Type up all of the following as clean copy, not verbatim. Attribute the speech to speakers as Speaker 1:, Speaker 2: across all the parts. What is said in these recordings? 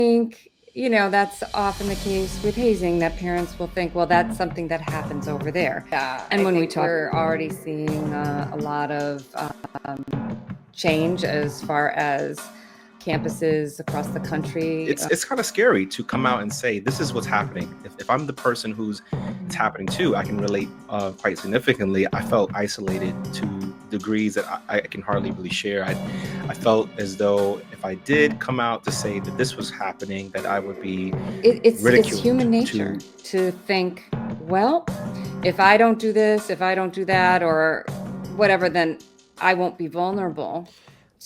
Speaker 1: think, that's often the case with hazing, that parents will think, well, that's something that happens over there. And when we talk, we're already seeing a lot of change as far as campuses across the country.
Speaker 2: It's kind of scary to come out and say this is what's happening. If I'm the person who's it's happening to, I can relate quite significantly. I felt isolated to degrees that I can hardly really share. I felt as though if I did come out to say that this was happening, that I would be
Speaker 1: it's
Speaker 2: ridiculed.
Speaker 1: human nature to think, well, if I don't do this, if I don't do that, or whatever, then I won't be vulnerable.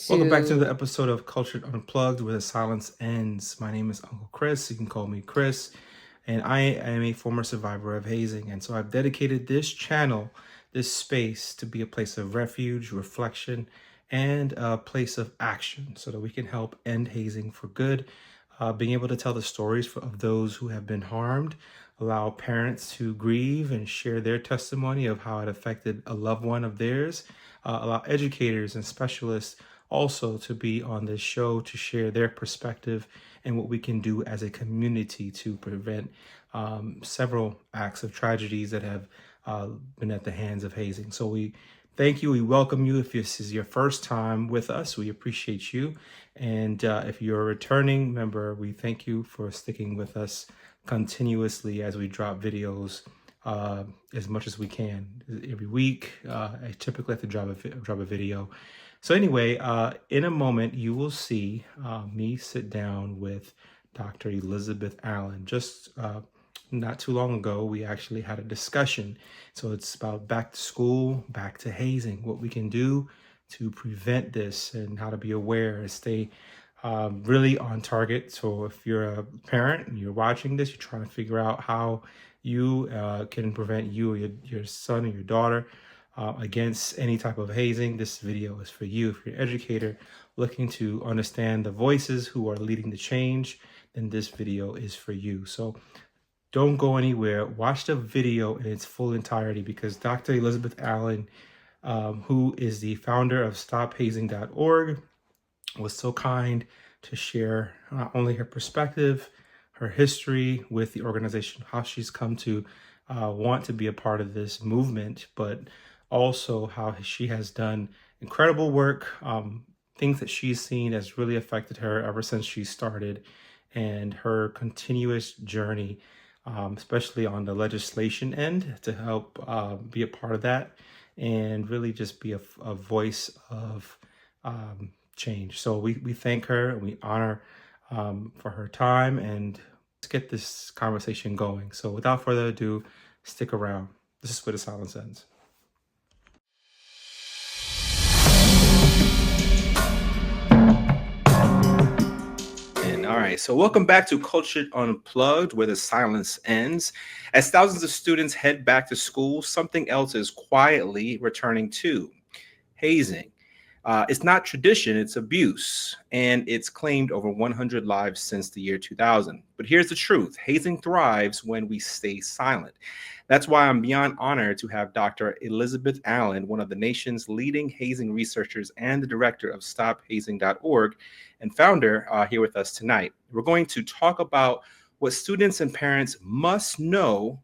Speaker 3: Welcome back to the episode of Cultured Unplugged, where the silence ends. My name is Uncle Chris. You can call me Chris. And I am a former survivor of hazing. And so I've dedicated this channel, this space, to be a place of refuge, reflection, and a place of action so that we can help end hazing for good. Being able to tell the stories of those who have been harmed, allow parents to grieve and share their testimony of how it affected a loved one of theirs, allow educators and specialists also to be on this show to share their perspective and what we can do as a community to prevent several acts of tragedies that have been at the hands of hazing. So we thank you. We welcome you. If this is your first time with us, we appreciate you. And if you're a returning member, we thank you for sticking with us continuously as we drop videos as much as we can every week. I typically have to drop a video. So anyway, in a moment, you will see me sit down with Dr. Elizabeth Allan. Just not too long ago, we actually had a discussion. So it's about back to school, back to hazing, what we can do to prevent this and how to be aware and stay really on target. So if you're a parent and you're watching this, you're trying to figure out how you can prevent you or your son or your daughter against any type of hazing, this video is for you. If you're an educator looking to understand the voices who are leading the change, then this video is for you. So don't go anywhere. Watch the video in its full entirety because Dr. Elizabeth Allan, who is the founder of StopHazing.org, was so kind to share not only her perspective, her history with the organization, how she's come to want to be a part of this movement, but also how she has done incredible work, things that she's seen has really affected her ever since she started, and her continuous journey, especially on the legislation end, to help be a part of that and really just be a voice of change. So we thank her and we honor for her time, and let's get this conversation going. So without further ado, stick around. This is where the silence ends.
Speaker 2: All right, so welcome back to Cultured Unplugged, where the silence ends. As thousands of students head back to school, something else is quietly returning too: hazing. It's not tradition, it's abuse, and it's claimed over 100 lives since the year 2000. But here's the truth: hazing thrives when we stay silent. That's why I'm beyond honored to have Dr. Elizabeth Allan, one of the nation's leading hazing researchers and the director of StopHazing.org and founder, here with us tonight. We're going to talk about what students and parents must know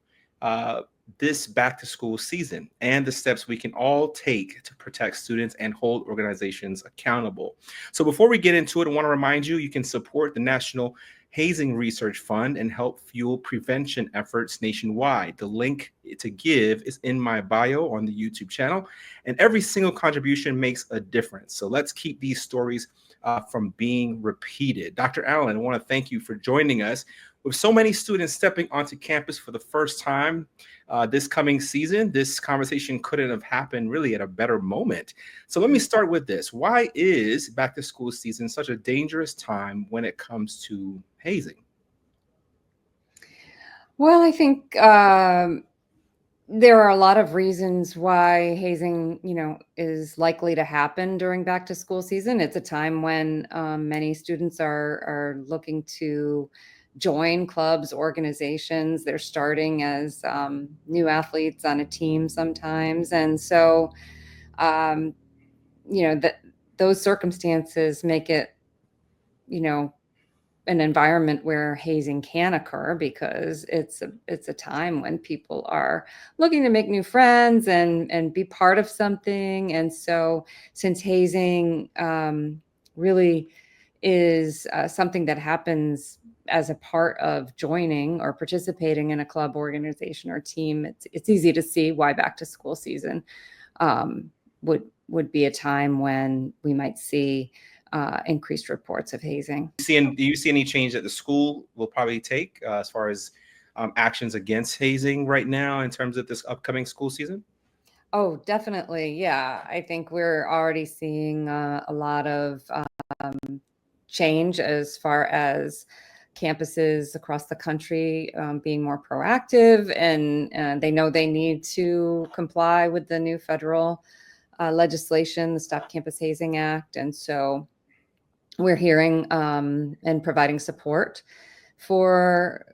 Speaker 2: this back to school season and the steps we can all take to protect students and hold organizations accountable. So before we get into it, I want to remind you, you can support the National Hazing Research Fund and help fuel prevention efforts nationwide. The link to give is in my bio on the YouTube channel, and every single contribution makes a difference. So let's keep these stories from being repeated. Dr. Allan, I want to thank you for joining us. With so many students stepping onto campus for the first time this coming season, this conversation couldn't have happened really at a better moment. So let me start with this. Why is back to school season such a dangerous time when it comes to hazing?
Speaker 1: Well, I think there are a lot of reasons why hazing, is likely to happen during back to school season. It's a time when many students are looking to join clubs, organizations. They're starting as new athletes on a team sometimes. And so, those circumstances make it, an environment where hazing can occur, because it's a time when people are looking to make new friends and be part of something. And so since hazing really is something that happens as a part of joining or participating in a club, organization, or team, it's easy to see why back to school season would be a time when we might see increased reports of hazing.
Speaker 2: Do you see any change that the school will probably take as far as actions against hazing right now in terms of this upcoming school season?
Speaker 1: Oh, definitely. Yeah. I think we're already seeing a lot of change as far as campuses across the country being more proactive, and they know they need to comply with the new federal legislation, the Stop Campus Hazing Act. And so we're hearing and providing support for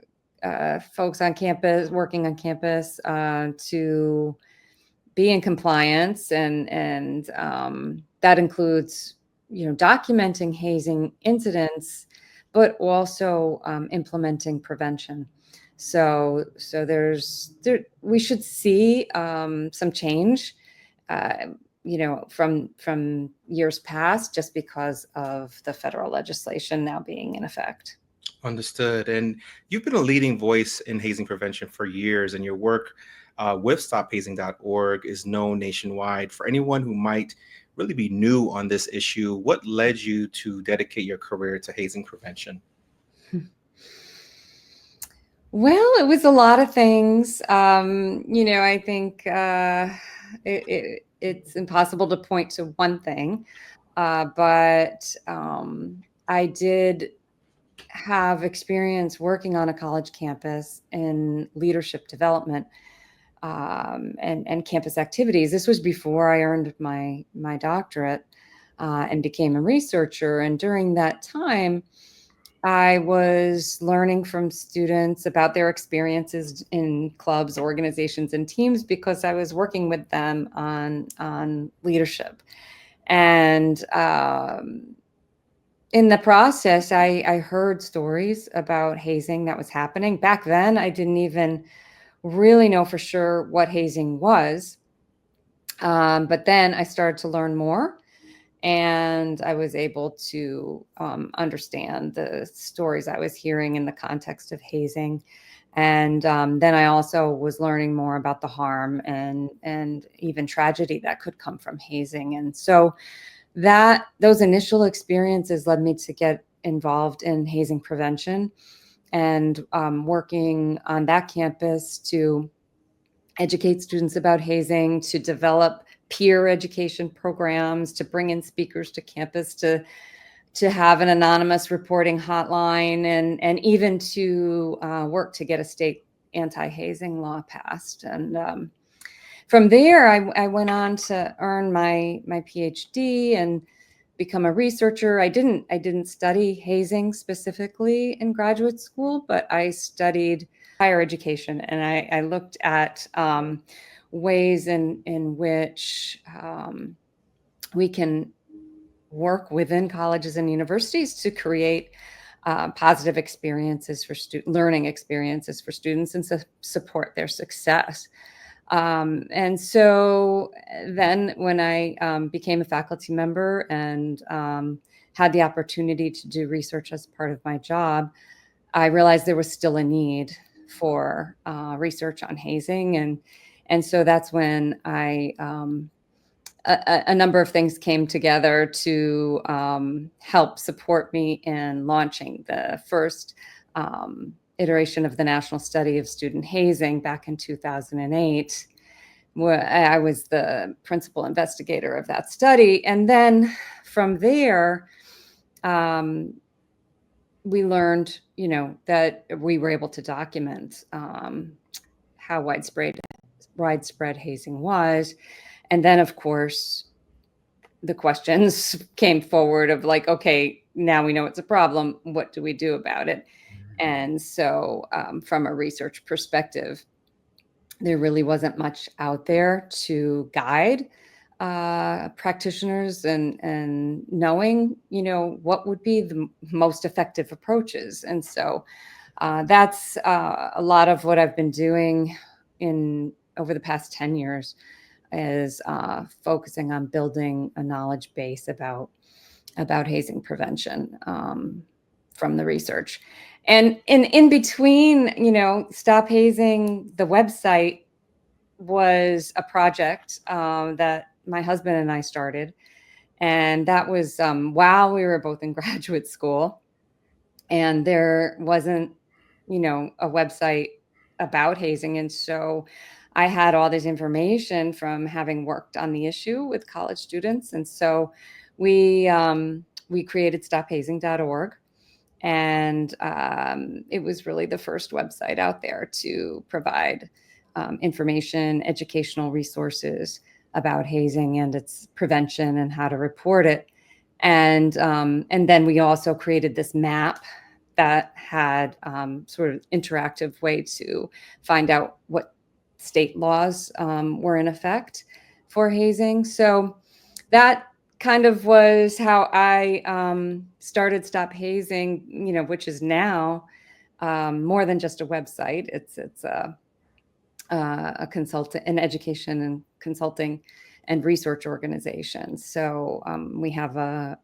Speaker 1: folks on campus, working on campus, to be in compliance, and that includes, documenting hazing incidents, but also implementing prevention. So we should see some change, from years past, just because of the federal legislation now being in effect.
Speaker 2: Understood. And you've been a leading voice in hazing prevention for years, and your work with StopHazing.org is known nationwide. For anyone who might really be new on this issue, what led you to dedicate your career to hazing prevention?
Speaker 1: Well, it was a lot of things. I think it's impossible to point to one thing, but I did have experience working on a college campus in leadership development and campus activities. This was before I earned my doctorate and became a researcher. And during that time, I was learning from students about their experiences in clubs, organizations, and teams, because I was working with them on leadership. And in the process, I heard stories about hazing that was happening. Back then, I didn't even really know for sure what hazing was. But then I started to learn more, and I was able to understand the stories I was hearing in the context of hazing. And then I also was learning more about the harm and even tragedy that could come from hazing. And so those initial experiences led me to get involved in hazing prevention, and working on that campus to educate students about hazing, to develop peer education programs, to bring in speakers to campus, to have an anonymous reporting hotline, and even to work to get a state anti-hazing law passed. And from there, I went on to earn my PhD and become a researcher. I didn't study hazing specifically in graduate school, but I studied higher education, and I looked at ways in which we can work within colleges and universities to create positive experiences for learning experiences for students, and support their success. And so then when I became a faculty member and had the opportunity to do research as part of my job, I realized there was still a need for research on hazing. And so that's when a number of things came together to help support me in launching the first iteration of the National Study of Student Hazing back in 2008. Where I was the principal investigator of that study. And then from there, we learned, that we were able to document how widespread hazing was. And then, of course, the questions came forward of like, okay, now we know it's a problem. What do we do about it? And so from a research perspective, there really wasn't much out there to guide practitioners and knowing, what would be the most effective approaches. And so that's a lot of what I've been doing over the past 10 years is focusing on building a knowledge base about hazing prevention from the research. And in between, Stop Hazing, the website was a project that my husband and I started. And that was while we were both in graduate school. And there wasn't, a website about hazing. And so I had all this information from having worked on the issue with college students. And so we created stophazing.org. And it was really the first website out there to provide information, educational resources about hazing and its prevention and how to report it. And then we also created this map that had sort of interactive way to find out what state laws were in effect for hazing. So that kind of was how I started Stop Hazing, which is now more than just a website. It's a consultant, an education and consulting and research organization. So we have a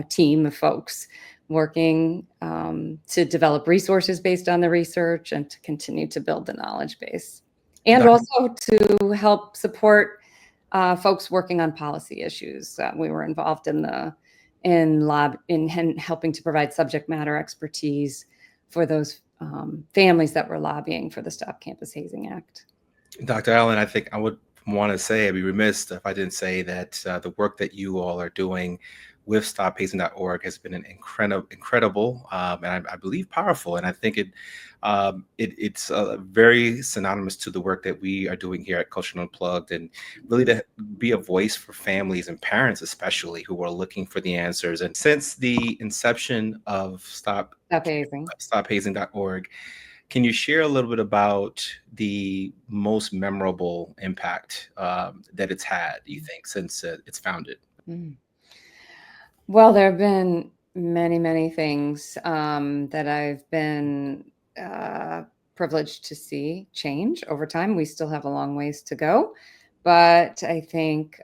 Speaker 1: team of folks working to develop resources based on the research and to continue to build the knowledge base, and also to help support folks working on policy issues. We were involved in helping to provide subject matter expertise for those families that were lobbying for the Stop Campus Hazing Act.
Speaker 2: Dr. Allan, I think I would want to say, I'd be remiss if I didn't say that the work that you all are doing with stophazing.org has been an incredible and I believe powerful. And I think it's very synonymous to the work that we are doing here at Culture Unplugged, and really to be a voice for families and parents, especially who are looking for the answers. And since the inception of stophazing.org, can you share a little bit about the most memorable impact that it's had, you think, since it's founded?
Speaker 1: Well, there have been many, many things that I've been privileged to see change over time. We still have a long ways to go, but I think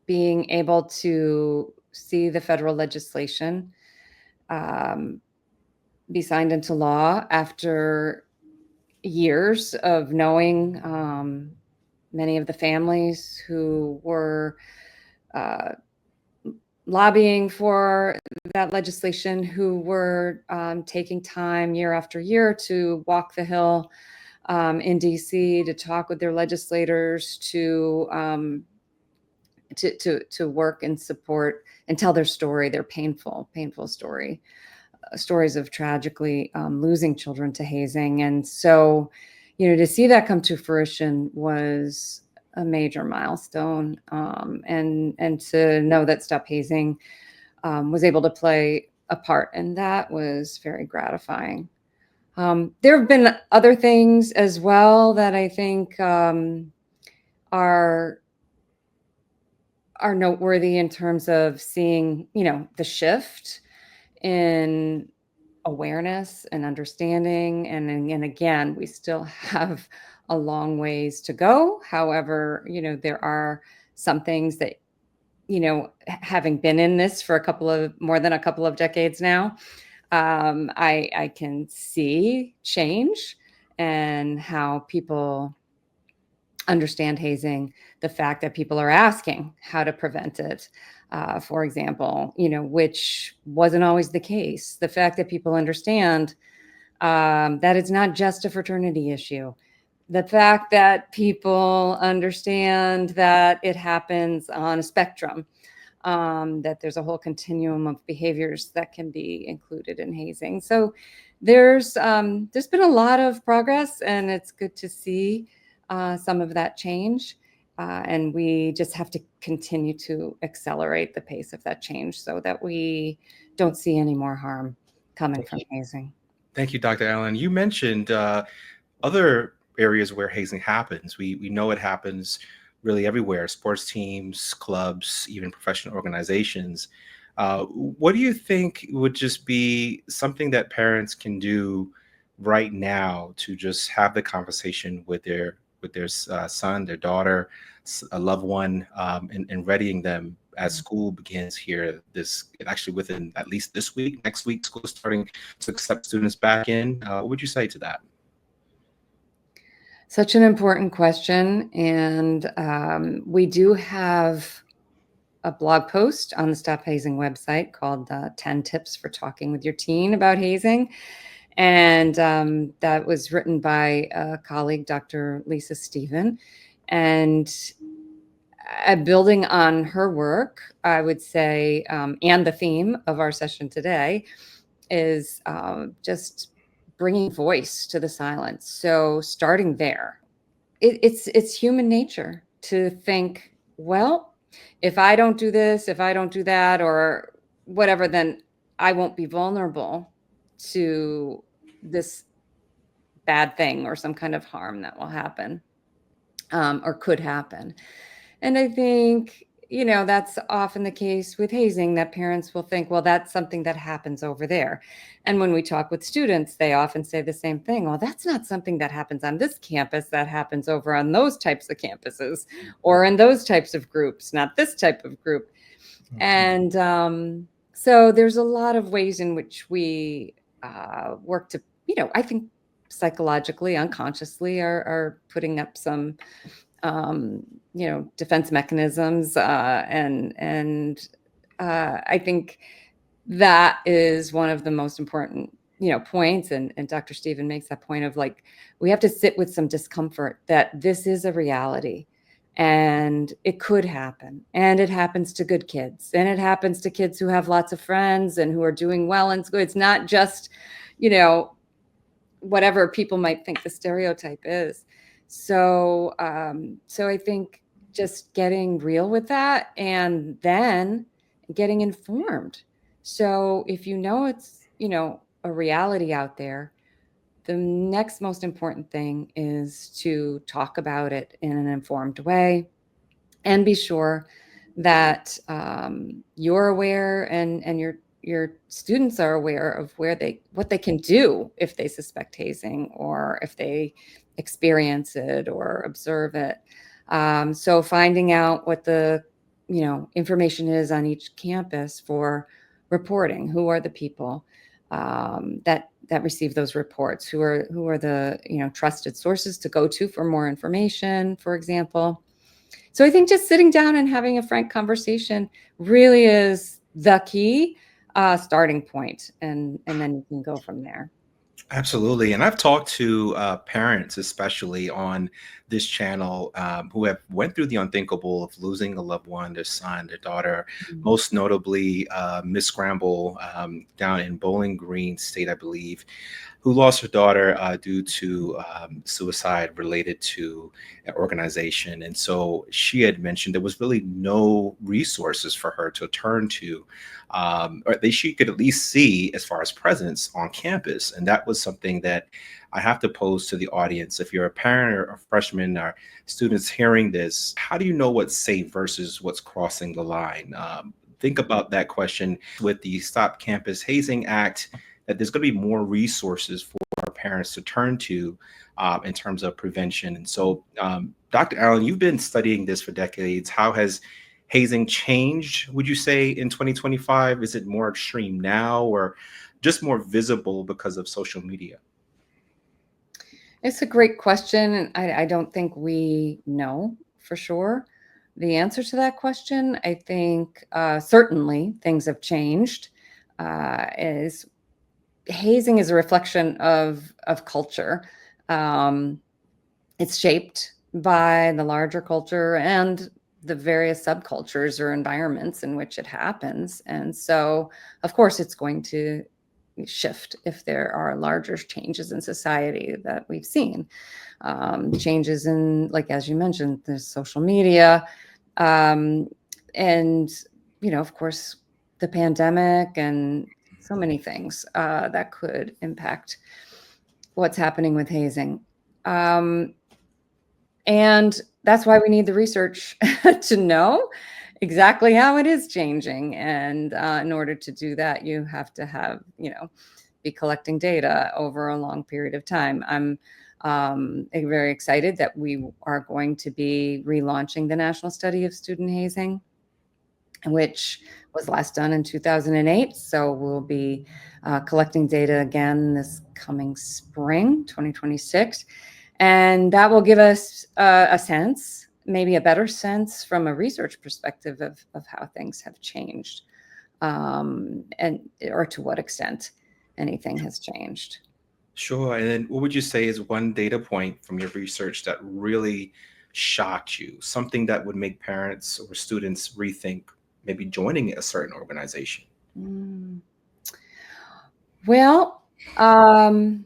Speaker 1: being able to see the federal legislation be signed into law after years of knowing many of the families who were lobbying for that legislation, who were taking time year after year to walk the Hill in DC, to talk with their legislators, to work and support and tell their story, their painful stories of tragically losing children to hazing. And so, to see that come to fruition was a major milestone, and to know that Stop Hazing was able to play a part in that was very gratifying. There have been other things as well that I think are noteworthy in terms of seeing, the shift in awareness and understanding. And again, we still have a long ways to go. However, there are some things that, having been in this for more than a couple of decades now, I can see change and how people understand hazing, the fact that people are asking how to prevent it, for example, which wasn't always the case. The fact that people understand that it's not just a fraternity issue. The fact that people understand that it happens on a spectrum, that there's a whole continuum of behaviors that can be included in hazing. So there's been a lot of progress, and it's good to see some of that change. And we just have to continue to accelerate the pace of that change so that we don't see any more harm coming from hazing.
Speaker 2: Thank you, Dr. Allan. You mentioned other areas where hazing happens. We know it happens really everywhere, sports teams, clubs, even professional organizations. What do you think would just be something that parents can do right now to just have the conversation with their son, their daughter, a loved one, and readying them as school begins here, this actually within at least this week, next week, school is starting to accept students back in. What would you say to that?
Speaker 1: Such an important question. And we do have a blog post on the Stop Hazing website called 10 Tips for Talking with Your Teen About Hazing. And that was written by a colleague, Dr. Lisa Stephen. And building on her work, I would say, and the theme of our session today is just bringing voice to the silence. So starting there, it's human nature to think, well, if I don't do this, if I don't do that, or whatever, then I won't be vulnerable to this bad thing or some kind of harm that will happen, or could happen. And I think, that's often the case with hazing, that parents will think, well, that's something that happens over there. And when we talk with students, they often say the same thing. Well, that's not something that happens on this campus. That happens over on those types of campuses or in those types of groups, not this type of group. And so there's a lot of ways in which we work to, I think psychologically, unconsciously are putting up some defense mechanisms. And I think that is one of the most important, points. And Dr. Stephen makes that point of, like, we have to sit with some discomfort that this is a reality and it could happen. And it happens to good kids, and it happens to kids who have lots of friends and who are doing well in school. It's not just, whatever people might think the stereotype is. So I think just getting real with that and then getting informed. So if it's, a reality out there, the next most important thing is to talk about it in an informed way and be sure that you're aware and your students are aware of what they can do if they suspect hazing or if they experience it or observe it. So finding out what the information is on each campus for reporting. Who are the people that receive those reports? Who are the trusted sources to go to for more information, for example? So I think just sitting down and having a frank conversation really is the key starting point, and then you can go from there.
Speaker 2: Absolutely. And I've talked to parents, especially on this channel, who have went through the unthinkable of losing a loved one, their son, their daughter, most notably Miss Scramble down in Bowling Green State, I believe, who lost her daughter due to suicide related to an organization. And so she had mentioned there was really no resources for her to turn to, or that she could at least see as far as presence on campus. And that was something that I have to pose to the audience. If you're a parent or a freshman or students hearing this, how do you know what's safe versus what's crossing the line? Think about that question with the Stop Campus Hazing Act, that there's going to be more resources for our parents to turn to in terms of prevention. And so, Dr. Allan, you've been studying this for decades. How has hazing changed, would you say, in 2025? Is it more extreme now or just more visible because of social media?
Speaker 1: It's a great question. And I don't think we know for sure the answer to that question. I think certainly things have changed. Is hazing is a reflection of culture. It's shaped by the larger culture and the various subcultures or environments in which it happens. And so, of course, it's going to shift if there are larger changes in society that we've seen. Changes in, like, as you mentioned, there's social media. And, of course, the pandemic and so many things that could impact what's happening with hazing. And that's why we need the research to know exactly how it is changing. And in order to do that, you have to have, be collecting data over a long period of time. I'm very excited that we are going to be relaunching the National Study of Student Hazing, which was last done in 2008. So we'll be collecting data again this coming spring, 2026. And that will give us a sense, maybe a better sense from a research perspective of how things have changed, or to what extent anything has changed.
Speaker 2: Sure. And then what would you say is one data point from your research that really shocked you? Something that would make parents or students rethink maybe joining a certain organization?
Speaker 1: Well, I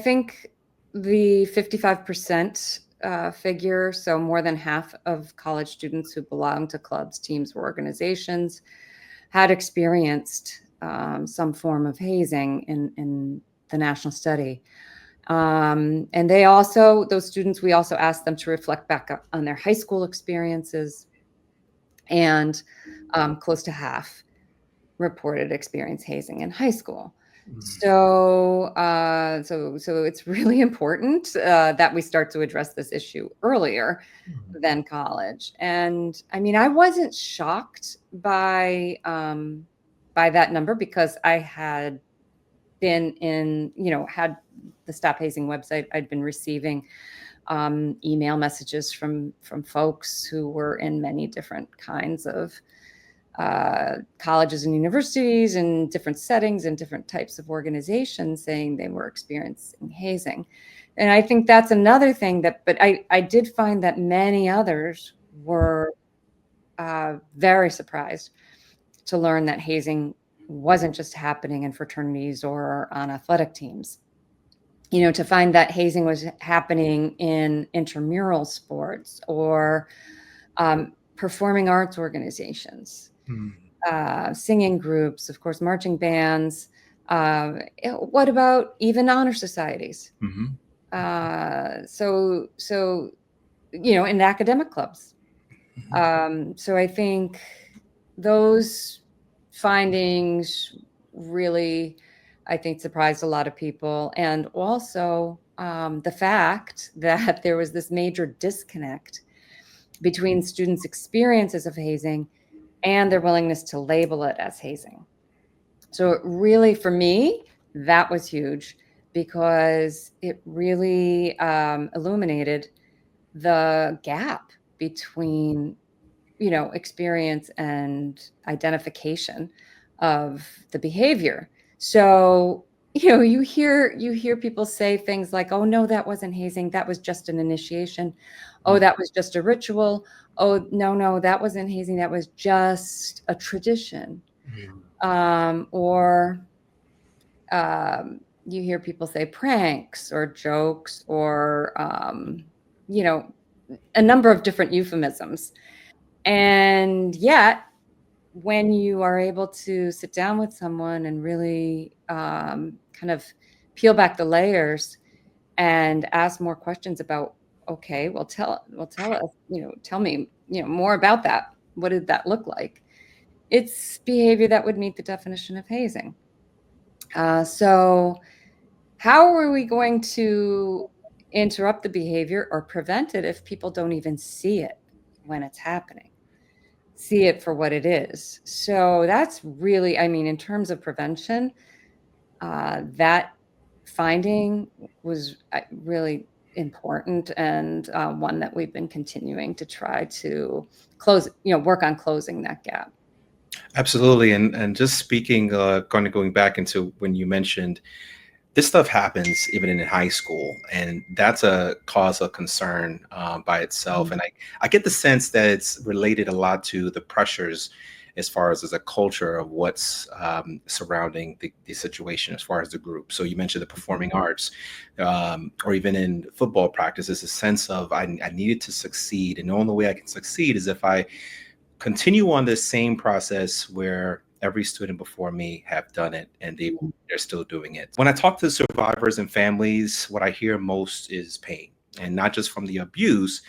Speaker 1: think the 55% figure, so more than half of college students who belong to clubs, teams, or organizations had experienced some form of hazing in the national study. And those students, we also asked them to reflect back on their high school experiences, and close to half reported experience hazing in high school. So it's really important that we start to address this issue earlier than college. And I wasn't shocked by that number, because I had been had the Stop Hazing website. I'd been receiving email messages from folks who were in many different kinds of colleges and universities and different settings and different types of organizations, saying they were experiencing hazing. And I think that's another thing but I did find that many others were very surprised to learn that hazing wasn't just happening in fraternities or on athletic teams. To find that hazing was happening in intramural sports or performing arts organizations, singing groups, of course, marching bands. What about even honor societies? So in academic clubs. So I think those findings really, surprised a lot of people. And also the fact that there was this major disconnect between students' experiences of hazing and their willingness to label it as hazing. So it really, for me, that was huge, because it really illuminated the gap between experience and identification of the behavior. So you hear people say things like, "Oh no, that wasn't hazing, that was just an initiation. Oh, that was just a ritual. Oh no, that wasn't hazing, that was just a tradition." Or you hear people say pranks or jokes, or a number of different euphemisms. And yet, when you are able to sit down with someone and really kind of peel back the layers and ask more questions about, okay, well, tell us, tell me, more about that. What did that look like? It's behavior that would meet the definition of hazing. So how are we going to interrupt the behavior or prevent it if people don't even see it when it's happening? See it for what it is. So that's really, in terms of prevention, that finding was really important, and one that we've been continuing to try to close, work on closing that gap.
Speaker 2: Absolutely. And just speaking, going back into when you mentioned this stuff happens even in high school, and that's a cause of concern by itself. And I get the sense that it's related a lot to the pressures as far as a culture of what's surrounding the situation as far as the group. So you mentioned the performing arts, or even in football practice, there's a sense of I needed to succeed, and the only way I can succeed is if I continue on the same process where every student before me have done it, and they're still doing it. When I talk to survivors and families, what I hear most is pain. and not just from the abuse,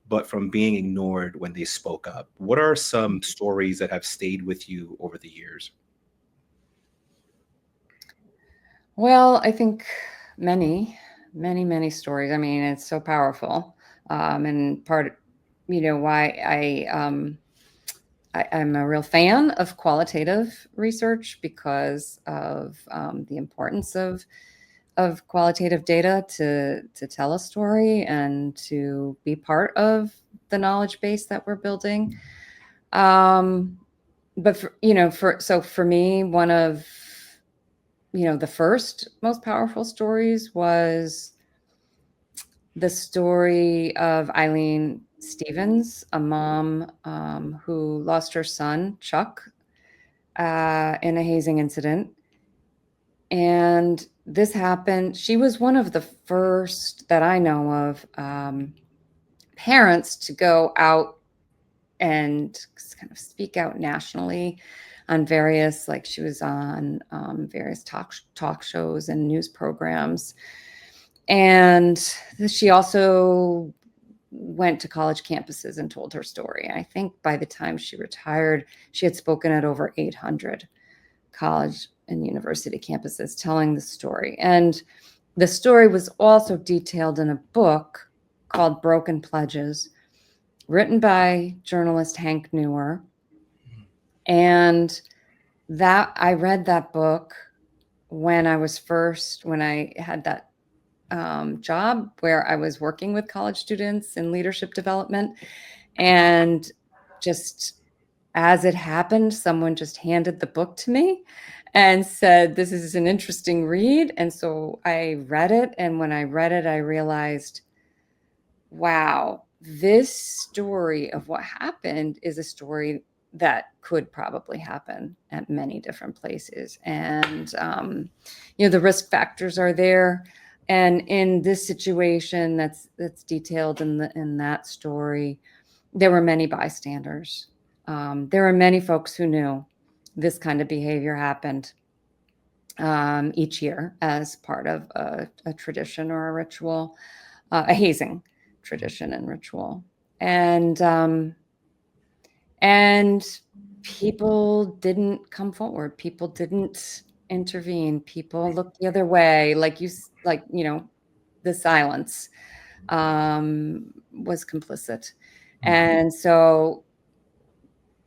Speaker 2: but from being ignored when they spoke up. What are some stories that have stayed with you over the years?
Speaker 1: Well, I think many, many stories. I mean, it's so powerful. And part, why I'm a real fan of qualitative research because of the importance of qualitative data to tell a story and to be part of the knowledge base that we're building. But for me, one of the first most powerful stories was the story of Eileen Stevens, a mom who lost her son, Chuck, in a hazing incident. And this happened, she was one of the first that I know of parents to go out and kind of speak out nationally on various, like she was on various talk shows and news programs. And she also went to college campuses and told her story. I think by the time she retired, she had spoken at over 800 college and university campuses telling the story. And the story was also detailed in a book called Broken Pledges, written by journalist Hank Newer. And that I read that book when I had that job where I was working with college students in leadership development. And just as it happened, someone just handed the book to me and said, "This is an interesting read." And so I read it. And when I read it, I realized, wow, this story of what happened is a story that could probably happen at many different places. And, the risk factors are there. And in this situation that's detailed in that story, there were many bystanders. There were many folks who knew this kind of behavior happened each year as part of a tradition or a ritual, a hazing tradition and ritual. And people didn't come forward. People didn't intervene. People looked the other way. The silence was complicit. And so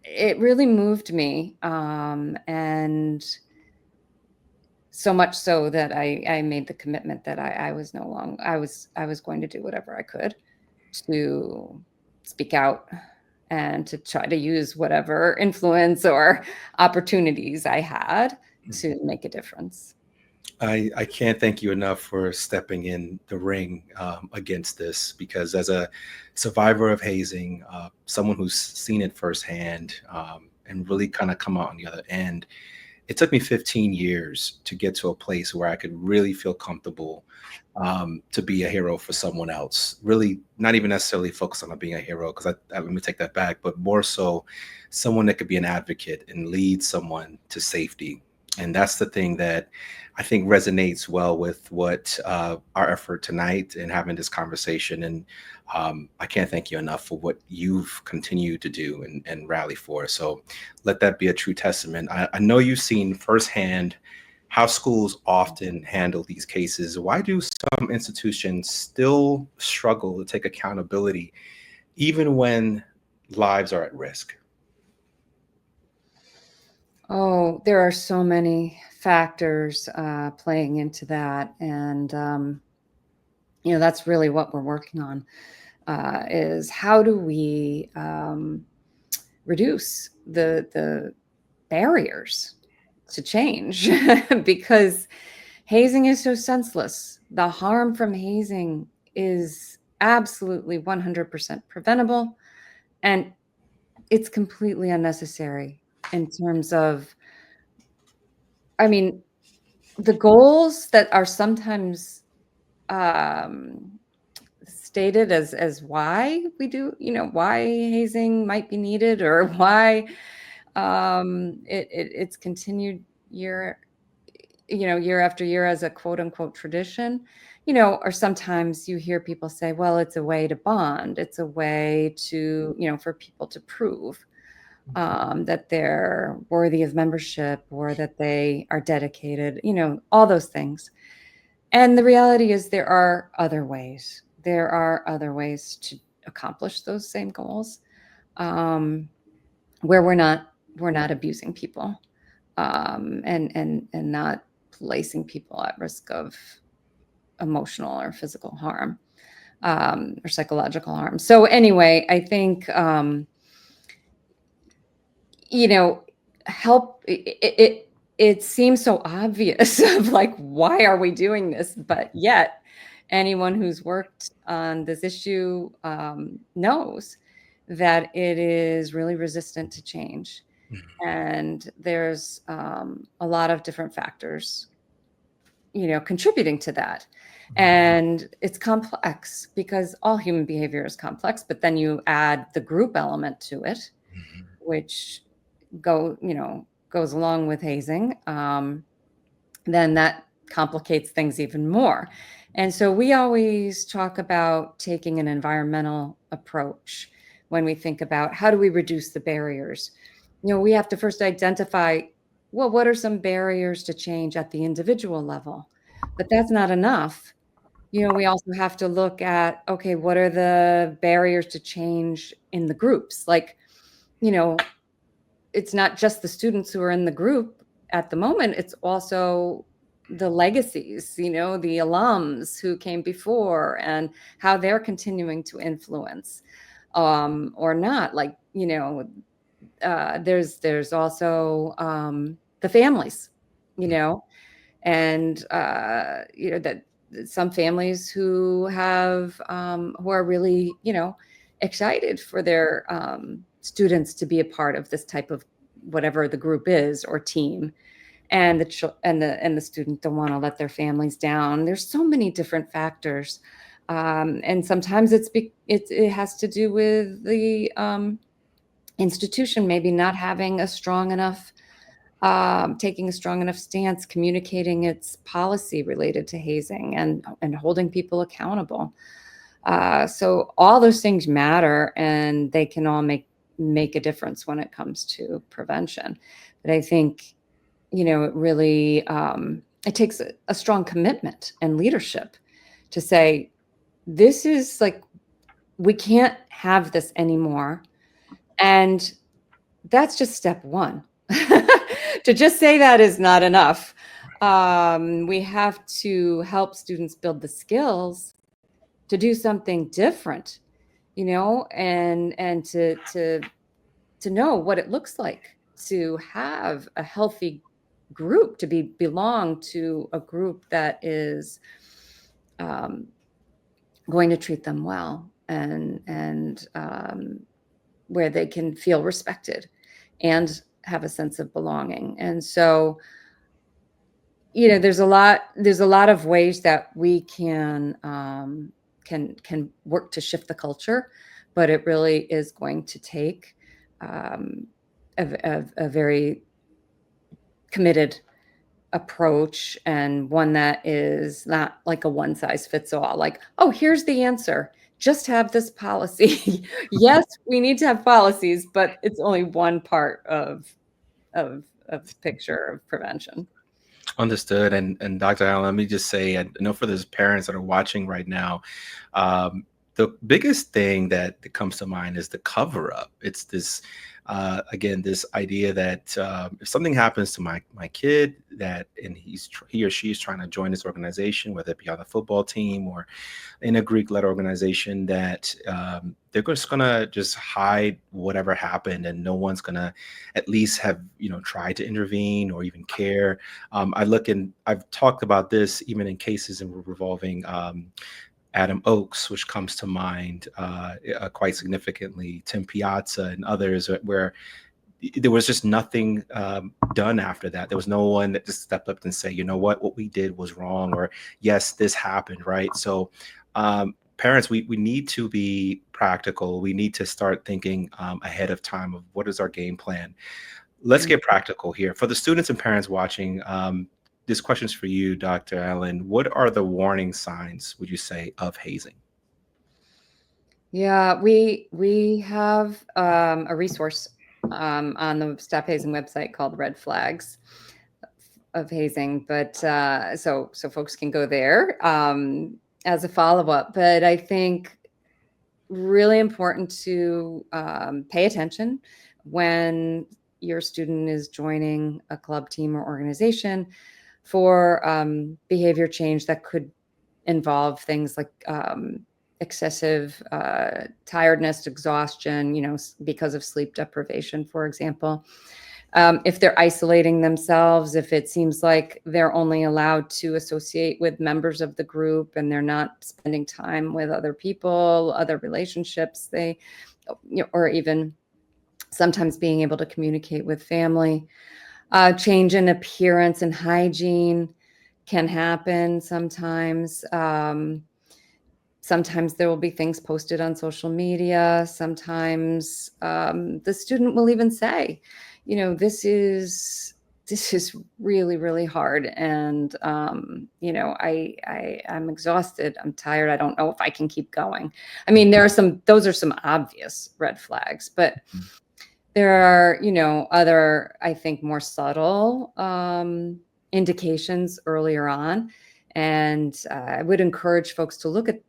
Speaker 1: it really moved me. And so much so that I made the commitment that I was going to do whatever I could to speak out and to try to use whatever influence or opportunities I had to make a difference.
Speaker 2: I can't thank you enough for stepping in the ring against this, because as a survivor of hazing, someone who's seen it firsthand, and really kind of come out on the other end, it took me 15 years to get to a place where I could really feel comfortable to be a hero for someone else. Really, not even necessarily focus on being a hero, because let me take that back, but more so someone that could be an advocate and lead someone to safety. And that's the thing that I think resonates well with what our effort tonight and having this conversation. And I can't thank you enough for what you've continued to do and rally for. So let that be a true testament. I know you've seen firsthand how schools often handle these cases. Why do some institutions still struggle to take accountability, even when lives are at risk?
Speaker 1: Oh, there are so many factors playing into that. And, that's really what we're working on, is how do we reduce the barriers to change? Because hazing is so senseless. The harm from hazing is absolutely 100% preventable, and it's completely unnecessary in terms of, I mean, the goals that are sometimes stated as why we do, why hazing might be needed, or why it's continued year year after year as a quote unquote tradition, or sometimes you hear people say, well, it's a way to bond. It's a way to, for people to prove that they're worthy of membership or that they are dedicated, all those things. And the reality is there are other ways. There are other ways to accomplish those same goals, where we're not abusing people, and not placing people at risk of emotional or physical harm, or psychological harm. So anyway, I think help it seems so obvious of like, why are we doing this? But yet anyone who's worked on this issue knows that it is really resistant to change. And there's a lot of different factors, contributing to that. And it's complex because all human behavior is complex, but then you add the group element to it, which goes along with hazing, then that complicates things even more. And so we always talk about taking an environmental approach when we think about how do we reduce the barriers. We have to first identify, well, what are some barriers to change at the individual level? But that's not enough. We also have to look at, okay, what are the barriers to change in the groups? Like, it's not just the students who are in the group at the moment, it's also the legacies, the alums who came before and how they're continuing to influence, or not. Like, there's also the families, and that some families who have who are really excited for their students to be a part of this type of whatever the group is or team, and the student don't want to let their families down. There's so many different factors, and sometimes it has to do with the institution maybe not having a strong enough taking a strong enough stance, communicating its policy related to hazing and holding people accountable. So all those things matter, and they can all make a difference when it comes to prevention. But I think, it really, it takes a strong commitment and leadership to say, this is like, we can't have this anymore. And that's just step one. To just say that is not enough. We have to help students build the skills to do something different, and to know what it looks like to have a healthy group, to belong to a group that is going to treat them well, and where they can feel respected and have a sense of belonging. And so, there's a lot of ways that we can work to shift the culture, but it really is going to take a very committed approach, and one that is not like a one size fits all, like, oh, here's the answer, just have this policy. Yes, we need to have policies, but it's only one part of the picture of prevention.
Speaker 2: Understood. And Dr. Allen, let me just say, I know for those parents that are watching right now, the biggest thing that comes to mind is the cover up. It's this, again, this idea that if something happens to my kid, and he or she is trying to join this organization, whether it be on the football team or in a Greek-led organization, that they're just gonna just hide whatever happened, and no one's gonna at least have tried to intervene or even care. I've talked about this even in cases revolving Adam Oakes, which comes to mind quite significantly, Tim Piazza and others, where there was just nothing done after that. There was no one that just stepped up and say, you know what we did was wrong, or yes, this happened, right? So parents, we need to be practical. We need to start thinking ahead of time of what is our game plan. Let's get practical here. For the students and parents watching, this question's for you, Dr. Allan. What are the warning signs, would you say, of hazing?
Speaker 1: Yeah, we have a resource on the Stop Hazing website called Red Flags of Hazing, but so folks can go there as a follow-up. But I think really important to pay attention when your student is joining a club, team, or organization for behavior change that could involve things like excessive tiredness, exhaustion, because of sleep deprivation, for example. If they're isolating themselves, if it seems like they're only allowed to associate with members of the group and they're not spending time with other people, other relationships, or even sometimes being able to communicate with family. Change in appearance and hygiene can happen sometimes. Sometimes there will be things posted on social media. Sometimes the student will even say, this is really, really hard. And, I'm exhausted. I'm tired. I don't know if I can keep going. I mean, those are some obvious red flags, but there are, other, I think, more subtle indications earlier on. And I would encourage folks to look at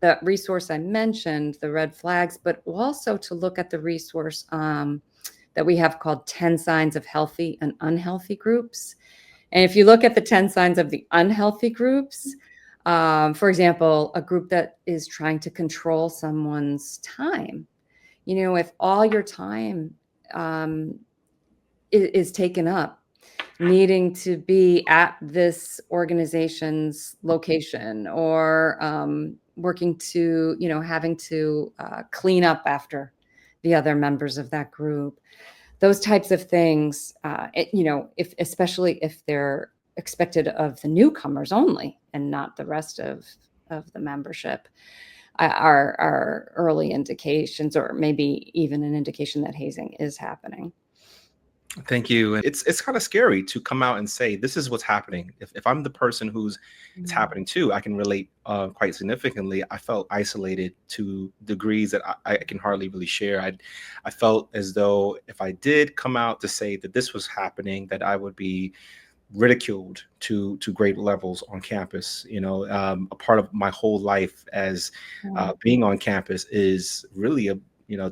Speaker 1: the resource I mentioned, the red flags, but also to look at the resource that we have called 10 Signs of Healthy and Unhealthy Groups. And if you look at the 10 signs of the unhealthy groups, for example, a group that is trying to control someone's time, if all your time is taken up needing to be at this organization's location, or working to, having to clean up after the other members of that group, those types of things, especially if they're expected of the newcomers only and not the rest of the membership, are early indications, or maybe even an indication that hazing is happening.
Speaker 2: Thank you. And it's kind of scary to come out and say, this is what's happening. If I'm the person who's it's happening to, I can relate quite significantly. I felt isolated to degrees that I can hardly really share. I felt as though if I did come out to say that this was happening, that I would be ridiculed to great levels on campus. A part of my whole life as being on campus is really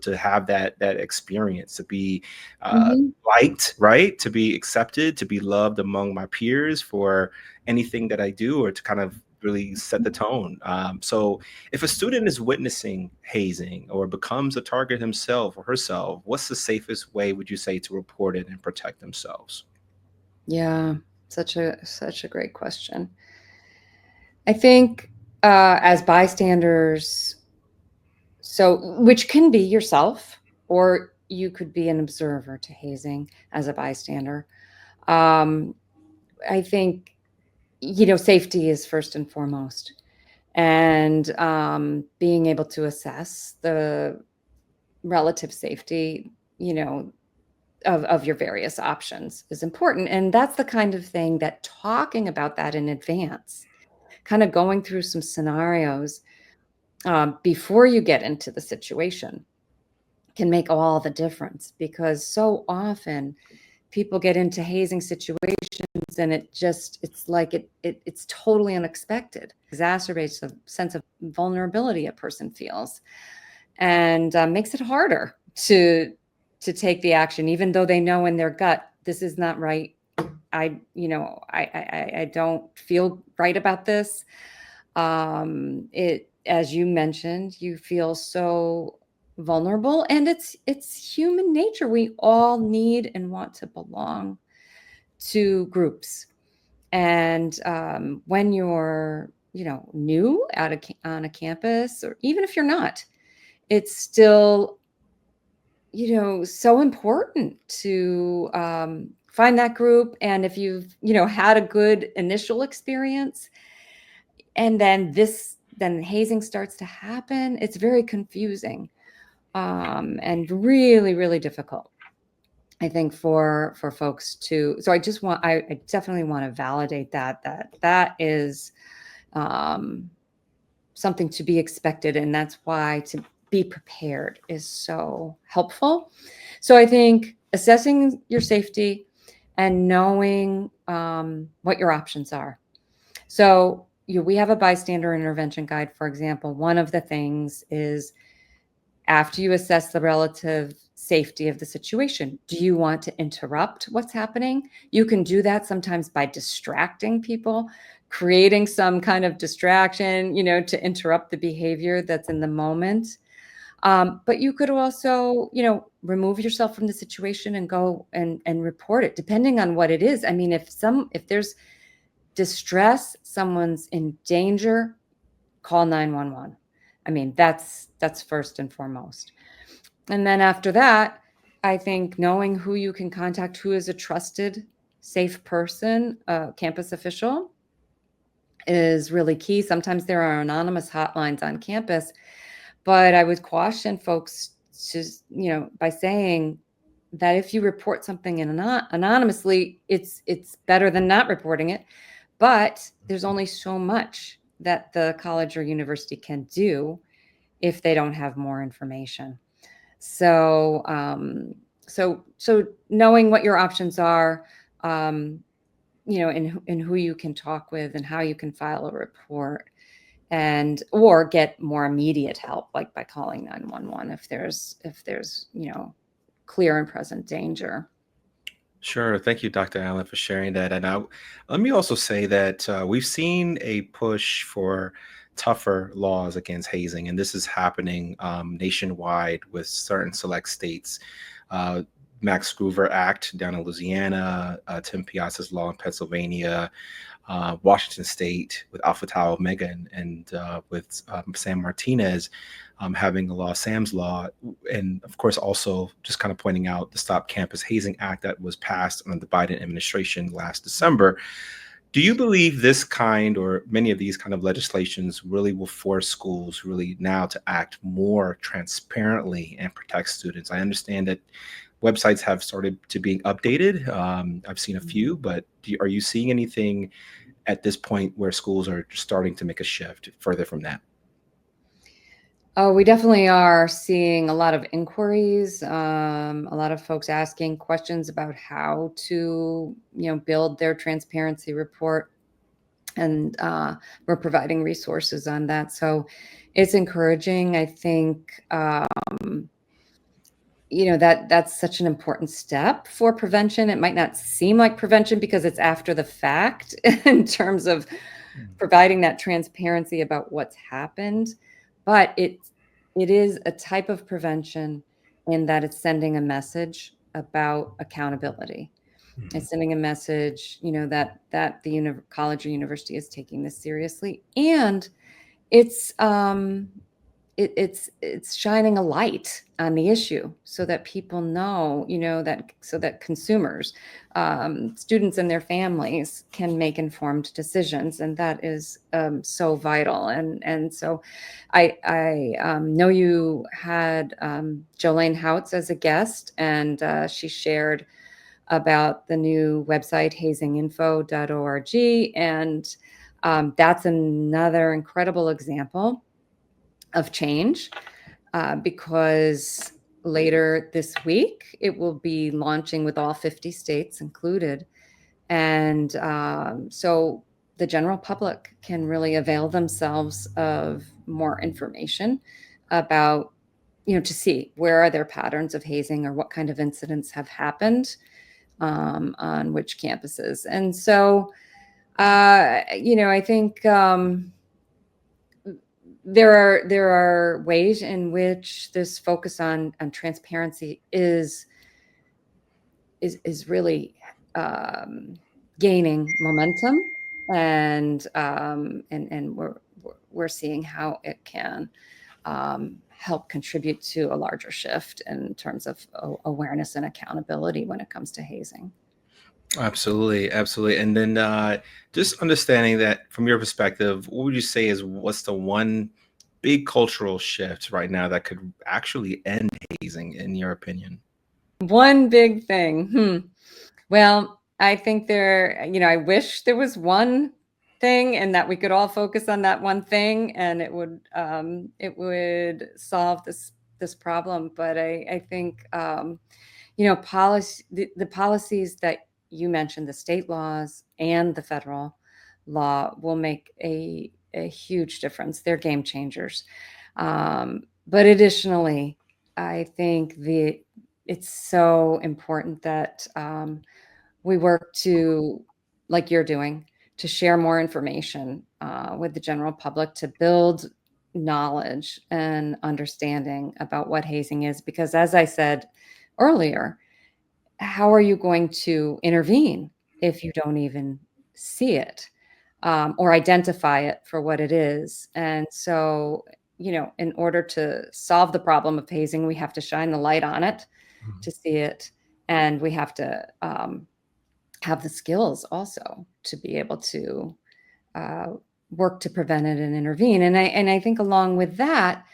Speaker 2: to have that experience, to be liked, right? To be accepted, to be loved among my peers for anything that I do, or to kind of really set the tone. So if a student is witnessing hazing or becomes a target himself or herself, what's the safest way, would you say, to report it and protect themselves?
Speaker 1: Yeah, such a great question. I think as bystanders, which can be yourself, or you could be an observer to hazing as a bystander. I think, safety is first and foremost, and being able to assess the relative safety, of your various options is important. And that's the kind of thing that talking about that in advance, kind of going through some scenarios before you get into the situation, can make all the difference, because so often people get into hazing situations and it's like it's totally unexpected, exacerbates the sense of vulnerability a person feels, and makes it harder to take the action, even though they know in their gut, this is not right. I don't feel right about this. As you mentioned, you feel so vulnerable, and it's human nature. We all need and want to belong to groups. And when you're, new on a campus, or even if you're not, it's still, so important to find that group. And if you've, had a good initial experience, and then hazing starts to happen, it's very confusing and really, really difficult. I think for folks to, so I definitely want to validate that is something to be expected, and that's why to be prepared is so helpful. So I think assessing your safety and knowing what your options are. So we have a bystander intervention guide, for example. One of the things is, after you assess the relative safety of the situation, do you want to interrupt what's happening? You can do that sometimes by distracting people, creating some kind of distraction, to interrupt the behavior that's in the moment. But you could also, remove yourself from the situation and go and report it, depending on what it is. I mean, if there's distress, someone's in danger, call 911. I mean, that's first and foremost. And then after that, I think knowing who you can contact, who is a trusted, safe person, a campus official, is really key. Sometimes there are anonymous hotlines on campus, but I would caution folks to, by saying that if you report something anonymously, it's better than not reporting it. But there's only so much that the college or university can do if they don't have more information. So, so knowing what your options are, and who you can talk with and how you can file a report, or get more immediate help, like by calling 911 if there's clear and present danger.
Speaker 2: Sure. Thank you, Dr. Allen, for sharing that. And let me also say that we've seen a push for tougher laws against hazing, and this is happening nationwide with certain select states. Max Groover Act down in Louisiana, Tim Piazza's law in Pennsylvania, Washington State with Alpha Tau Omega, and with Sam Martinez having a law, Sam's Law, and of course also just kind of pointing out the Stop Campus Hazing Act that was passed under the Biden administration last December. Do you believe this kind, or many of these kind of legislations, really will force schools really now to act more transparently and protect students? I understand that websites have started to being updated. I've seen a few, but are you seeing anything at this point where schools are starting to make a shift further from that?
Speaker 1: Oh, we definitely are seeing a lot of inquiries, a lot of folks asking questions about how to, build their transparency report, and we're providing resources on that. So it's encouraging. I think, that's such an important step for prevention. It might not seem like prevention because it's after the fact in terms of providing that transparency about what's happened, but it is a type of prevention in that it's sending a message about accountability. It's sending a message, that the college or university is taking this seriously, and it's it's shining a light on the issue so that people know, that so that consumers, students and their families can make informed decisions, and that is so vital. And so I know you had Jolene Houts as a guest, and she shared about the new website hazinginfo.org, and that's another incredible example of change, because later this week it will be launching with all 50 states included. And so the general public can really avail themselves of more information about, to see where are there patterns of hazing or what kind of incidents have happened on which campuses. And so, I think there are ways in which this focus on transparency is really gaining momentum, and we're seeing how it can help contribute to a larger shift in terms of awareness and accountability when it comes to hazing.
Speaker 2: Absolutely, absolutely. And then just understanding that from your perspective, what would you say is what's the one big cultural shift right now that could actually end hazing, in your opinion?
Speaker 1: One big thing. Well, I think I wish there was one thing and that we could all focus on that one thing and it would solve this problem. But I think, the policies that you mentioned, the state laws and the federal law will make a huge difference. They're game changers. But additionally, I think it's so important that we work to, like you're doing, to share more information with the general public to build knowledge and understanding about what hazing is. Because as I said earlier, how are you going to intervene if you don't even see it or identify it for what it is? And so, in order to solve the problem of hazing, we have to shine the light on it to see it, and we have to have the skills also to be able to work to prevent it and intervene. And I think along with that,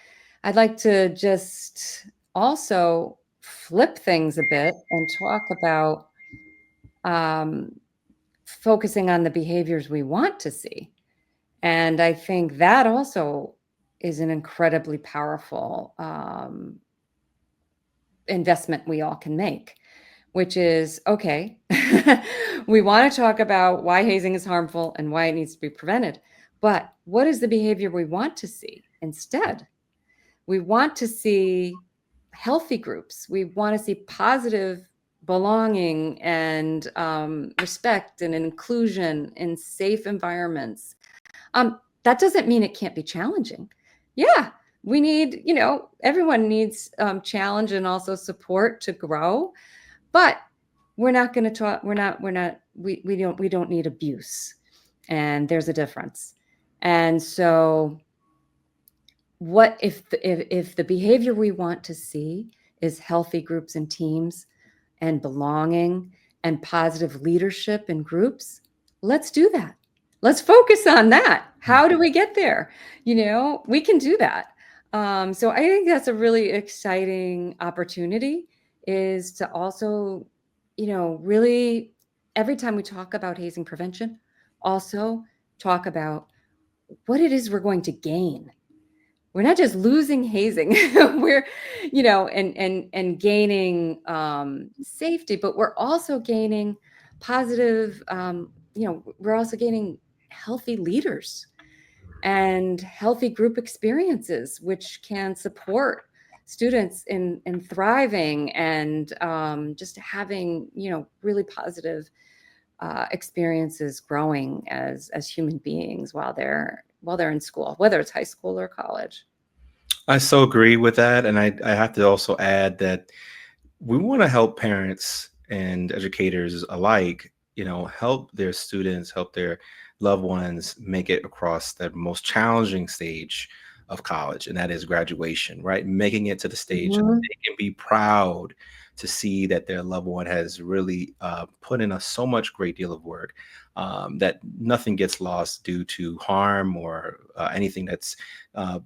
Speaker 1: I'd like to just also flip things a bit and talk about focusing on the behaviors we want to see. And I think that also is an incredibly powerful investment we all can make, which is, okay, we want to talk about why hazing is harmful and why it needs to be prevented. But what is the behavior we want to see instead? We want to see healthy groups. We want to see positive belonging and respect and inclusion in safe environments. That doesn't mean it can't be challenging. Yeah, we need, everyone needs challenge and also support to grow. But we're not going to talk. We don't need abuse, and there's a difference. And so, what if the behavior we want to see is healthy groups and teams, and belonging and positive leadership in groups? Let's do that. Let's focus on that. How do we get there? We can do that. So I think that's a really exciting opportunity, is to also, really, every time we talk about hazing prevention, also talk about what it is we're going to gain. We're not just losing hazing, we're, and gaining safety, but we're also gaining positive, we're also gaining healthy leaders and healthy group experiences, which can support students in thriving and just having, really positive experiences growing as human beings while they're in school, whether it's high school or college.
Speaker 2: I so agree with that. And I have to also add that we want to help parents and educators alike, help their students, help their loved ones make it across that most challenging stage of college, and that is graduation, right? Making it to the stage that they can be proud to see that their loved one has really put in so much great deal of work, that nothing gets lost due to harm or anything that's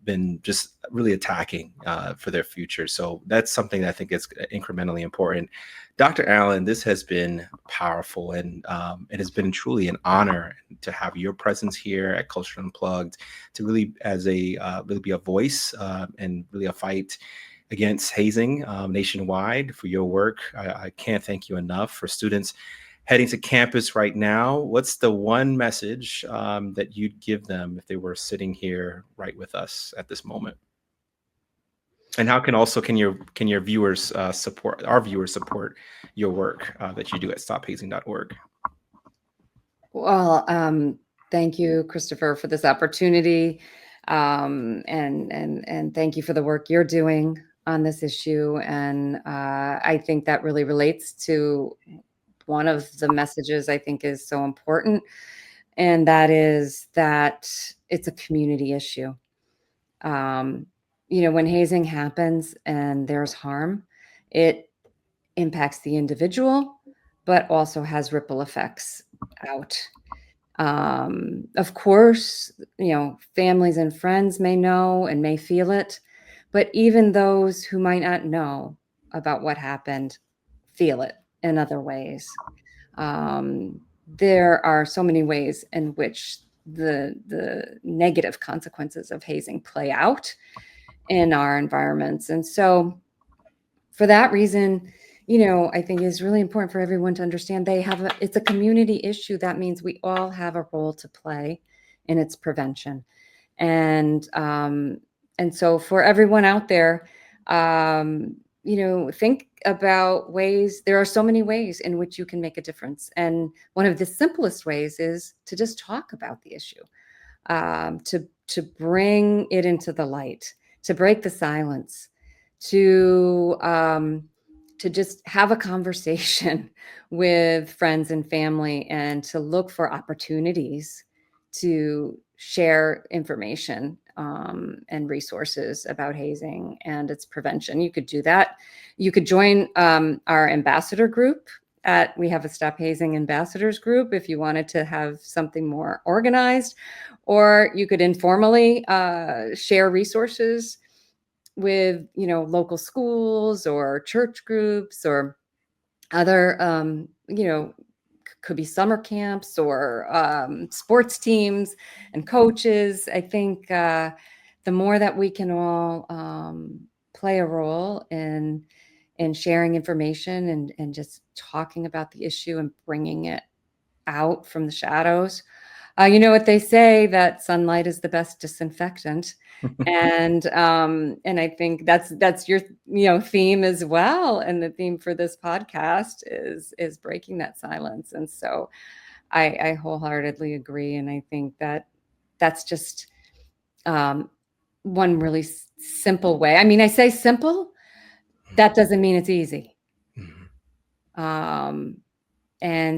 Speaker 2: been just really attacking for their future. So that's something that I think is incrementally important. Dr. Allan, this has been powerful, and it has been truly an honor to have your presence here at Culture Unplugged, to really really be a voice and really a fight against hazing nationwide for your work. I can't thank you enough. For students heading to campus right now, what's the one message that you'd give them if they were sitting here right with us at this moment? And how can your viewers support your work that you do at stophazing.org?
Speaker 1: Well, thank you, Christopher, for this opportunity, and thank you for the work you're doing on this issue. And I think that really relates to one of the messages I think is so important, and that is that it's a community issue. When hazing happens and there's harm, it impacts the individual, but also has ripple effects out. Of course, families and friends may know and may feel it, but even those who might not know about what happened feel it in other ways. There are so many ways in which the negative consequences of hazing play out in our environments. And so for that reason, I think it's really important for everyone to understand it's a community issue. That means we all have a role to play in its prevention. And so for everyone out there, think about ways. There are so many ways in which you can make a difference. And one of the simplest ways is to just talk about the issue, to bring it into the light, to break the silence, to just have a conversation with friends and family, and to look for opportunities to share information and resources about hazing and its prevention. You could do that. You could join our ambassador group. We have a Stop Hazing Ambassadors group if you wanted to have something more organized, or you could informally share resources with local schools or church groups or other could be summer camps or sports teams and coaches. I think the more that we can all play a role in sharing information and just talking about the issue and bringing it out from the shadows. You know what they say, that sunlight is the best disinfectant. And I think that's your theme as well. And the theme for this podcast is breaking that silence. And so I wholeheartedly agree. And I think that's just one really simple way. I mean, I say simple, that doesn't mean it's easy. And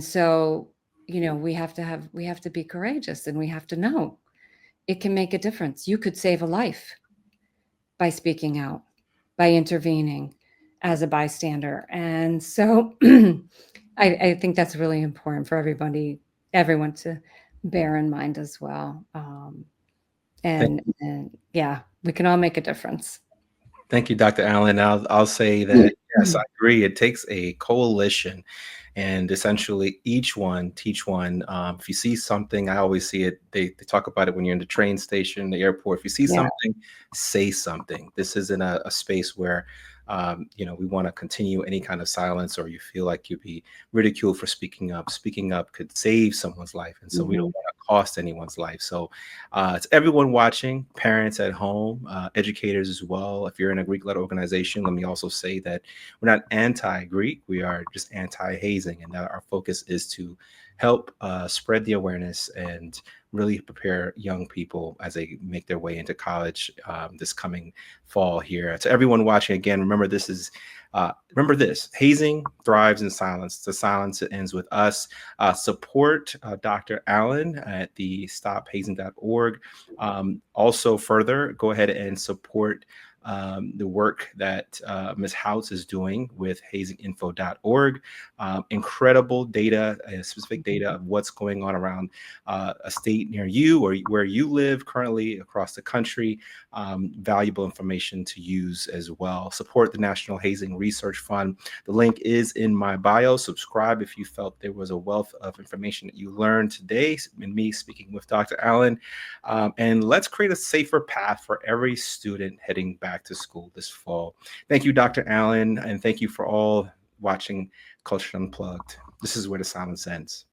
Speaker 1: so, we have to be courageous, and we have to know it can make a difference. You could save a life by speaking out, by intervening as a bystander. And so I think that's really important for everyone to bear in mind as well. And yeah, we can all make a difference.
Speaker 2: Thank you, Dr. Allan. I'll say that, yes, I agree. It takes a coalition, and essentially each one teach one. If you see something, I always see it. They talk about it when you're in the train station, the airport. If you see something, say something. This isn't a space where we want to continue any kind of silence, or you feel like you'd be ridiculed for speaking up. Speaking up could save someone's life. And so we don't want to cost anyone's life. So it's everyone watching, parents at home, educators as well. If you're in a Greek-led organization, let me also say that we're not anti-Greek. We are just anti-hazing. And that our focus is to help spread the awareness and really prepare young people as they make their way into college this coming fall here. To everyone watching, again, remember this: hazing thrives in silence. The silence ends with us. Support Dr. Allan at the stophazing.org. Also, further, go ahead and support the work that Ms. House is doing with hazinginfo.org. Incredible data, specific data of what's going on around a state near you or where you live currently across the country. Valuable information to use as well. Support the National Hazing Research Fund. The link is in my bio. Subscribe if you felt there was a wealth of information that you learned today in me speaking with Dr. Allan. And let's create a safer path for every student heading back to school this fall. Thank you, Dr. Allan, and thank you for all watching Culture Unplugged. This is where the silence ends.